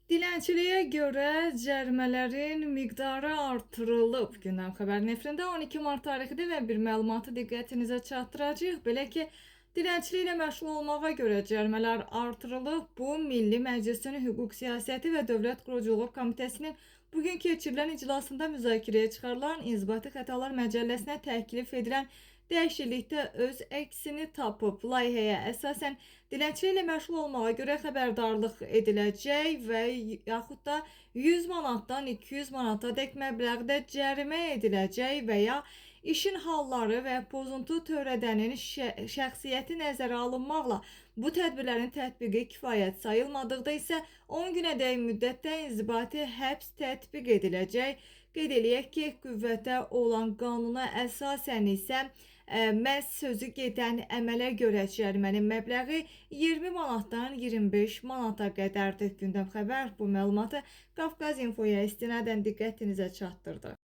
Dilənçiliyə görə cərimələrin miqdarı artırılıb. Gündəm xəbər nefrində 12 mart tarixində və bir məlumatı diqqətinizə çatdıracağıq. Belə ki, dilənçiliklə məşğul olmağa görə cərimələr artırılıb. Bu, Milli Məclisin Hüquq Siyasəti və Dövlət Quruculuq Komitəsinin bugün keçirilən iclasında müzakirəyə çıxarılan İnzibati Xətalar Məcəlləsinə təklif edilən dəyişiklikdə öz əksini tapıb. Layihəyə əsasən dilənçiliklə məşğul olmağa görə xəbərdarlıq ediləcək və yaxud da 100 manatdan 200 manatadək məbləğdə cərimə ediləcək və ya işin halları və pozuntu törədənin şəxsiyyəti nəzərə alınmaqla bu tədbirlərin tətbiqi kifayət sayılmadıqda isə 10 günədək müddətdə inzibati həbs tətbiq ediləcək. Qeyd eləyək ki, qüvvətdə olan qanuna əsasən isə məhz sözü gedən əmələ görə cərimənin məbləği 20 manatdan 25 manata qədərdir. Gündəm xəbər bu məlumatı Qafqaz İnfoya istinadən diqqətinizə çatdırdı.